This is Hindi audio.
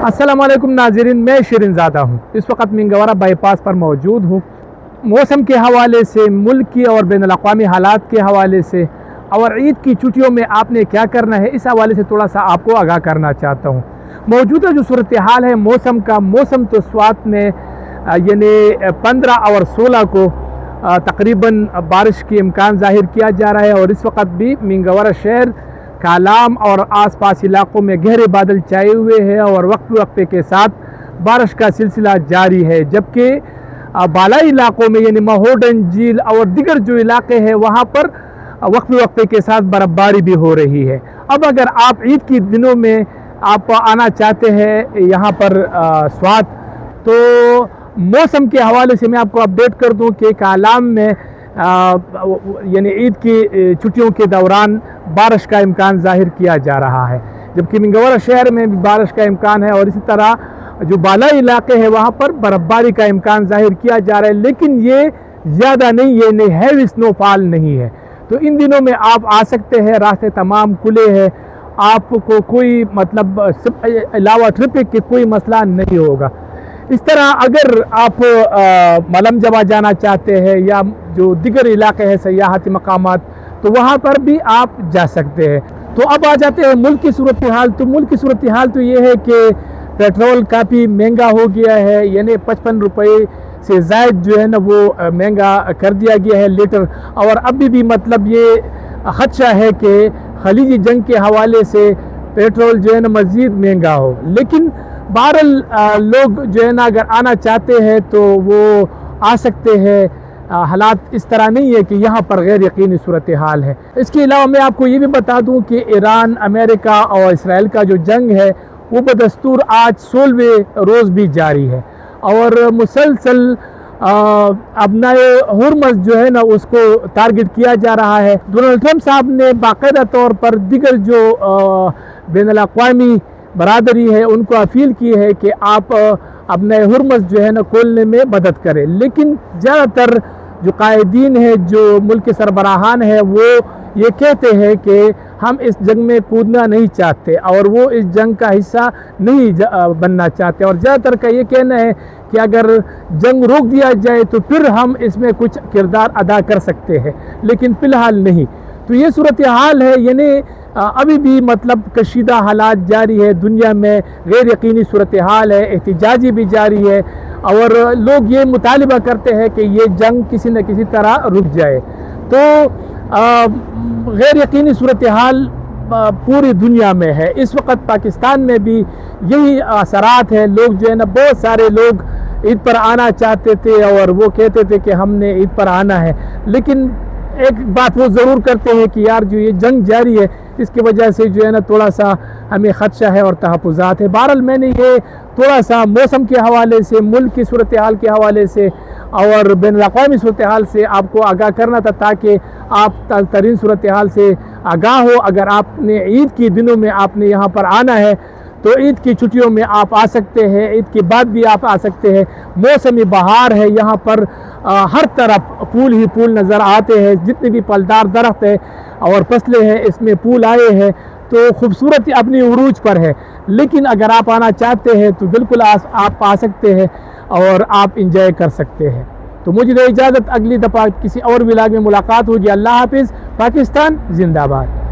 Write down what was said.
अस्सलाम वालेकुम नाज़रीन, मैं शिरीन ज़ादा हूँ। इस वक्त मिंगवारा बाईपास पर मौजूद हूँ। मौसम के हवाले से, मुल्क की और बैनुल अक़वामी हालात के हवाले से और ईद की छुट्टियों में आपने क्या करना है, इस हवाले से थोड़ा सा आपको आगाह करना चाहता हूँ। मौजूदा जो सूरत हाल है मौसम का, मौसम तो स्वात में यानी 15 और 16 को तकरीबन बारिश के इम्कान ज़ाहिर किया जा रहा है और इस वक्त भी मिंगवारा शहर, कालाम और आसपास इलाक़ों में गहरे बादल छाए हुए हैं और वक्फे के साथ बारिश का सिलसिला जारी है। जबकि बालाई इलाक़ों में यानी महोडन झील और दिगर जो इलाके हैं वहाँ पर वक्फे के साथ बर्फ़बारी भी हो रही है। अब अगर आप ईद के दिनों में आप आना चाहते हैं यहाँ पर स्वात, तो मौसम के हवाले से मैं आपको अपडेट कर दूँ कि कालाम में यानी ईद की छुट्टियों के दौरान बारिश का इम्कान ज़ाहिर किया जा रहा है, जबकि मिंगवारा शहर में भी बारिश का इम्कान है और इसी तरह जो बालाई इलाके हैं वहाँ पर बर्फ़बारी का इम्कान ज़ाहिर किया जा रहा है। लेकिन ये ज़्यादा नहीं, ये नहीं हैवी स्नोफॉल नहीं है। तो इन दिनों में आप आ सकते हैं, रास्ते तमाम खुले हैं, आपको कोई मतलब अलावा ट्रिप के कोई मसला नहीं होगा। इस तरह अगर आप मलम जबा जाना चाहते हैं या जो दिगर इलाके हैं सयाहती मकामात, तो वहाँ पर भी आप जा सकते हैं। तो अब आ जाते हैं मुल्क की सूरत हाल। तो मुल्क की सूरत हाल तो ये है कि पेट्रोल काफ़ी महंगा हो गया है, यानी 55 रुपये से ज़ायद जो है ना वो महंगा कर दिया गया है लीटर। और अभी भी मतलब ये ख़दशा है कि खलीजी जंग के हवाले से पेट्रोल जो है ना मज़ीद महंगा हो। लेकिन बहरहाल लोग जो है ना अगर आना चाहते हैं तो वो आ सकते हैं। हालात इस तरह नहीं है कि यहाँ पर गैर यकीनी सूरत हाल है। इसके अलावा मैं आपको ये भी बता दूँ कि ईरान, अमेरिका और इसराइल का जो जंग है वो बदस्तूर आज 16वें रोज़ भी जारी है और मुसलसल अपनाए हुर्मज़ जो है ना उसको टारगेट किया जा रहा है। डोनाल्ड ट्रंप साहब ने बाकायदा तौर पर दिगर जो बैनुल अक़वामी बरादरी है उनको अपील की है कि आप अपने हुर्मज़ जो है ना खोलने में मदद करें। लेकिन ज़्यादातर जो कायदीन है, जो मुल्क के सरबराहान है, वो ये कहते हैं कि हम इस जंग में कूदना नहीं चाहते और वो इस जंग का हिस्सा नहीं बनना चाहते। और ज़्यादातर का ये कहना है कि अगर जंग रोक दिया जाए तो फिर हम इसमें कुछ किरदार अदा कर सकते हैं, लेकिन फ़िलहाल नहीं। तो ये सूरत हाल है, यानी अभी भी मतलब कशीदा हालात जारी है, दुनिया में गैर यकीनी सूरत हाल है, एहतिजाजी भी जारी है और लोग ये मुतालिबा करते हैं कि ये जंग किसी न किसी तरह रुक जाए। तो गैर यकीनी सूरत हाल पूरी दुनिया में है। इस वक्त पाकिस्तान में भी यही असरात है। लोग जो है ना, बहुत सारे लोग ईद पर आना चाहते थे और वो कहते थे कि हमने ईद पर आना है, लेकिन एक बात वो ज़रूर करते हैं कि यार जो ये जंग जारी है इसकी वजह से जो है ना थोड़ा सा हमें ख़दशा है और तहफ़्फ़ुज़ात है। बहरहाल मैंने ये थोड़ा सा मौसम के हवाले से, मुल्क की सूरत हाल के हवाले से और बैनुल अक़वामी सूरत हाल से आपको आगाह करना था, ताकि आप तरीन सूरत हाल से आगाह हो। अगर आपने ईद के दिनों में आपने यहाँ पर आना है तो ईद की छुट्टियों में आप आ सकते हैं, ईद के बाद भी आप आ सकते हैं। मौसमी बहार है, यहाँ पर हर तरफ फूल ही फूल नज़र आते हैं। जितने भी फलदार दरख्त है और फसलें हैं इसमें फूल आए हैं, तो खूबसूरती अपनी उरूज पर है। लेकिन अगर आप आना चाहते हैं तो बिल्कुल आप आ सकते हैं और आप इंजॉय कर सकते हैं। तो मुझे दे इजाज़त, अगली दफ़ा किसी और व्लॉग में मुलाकात होगी। अल्लाह हाफिज़। पाकिस्तान जिंदाबाद।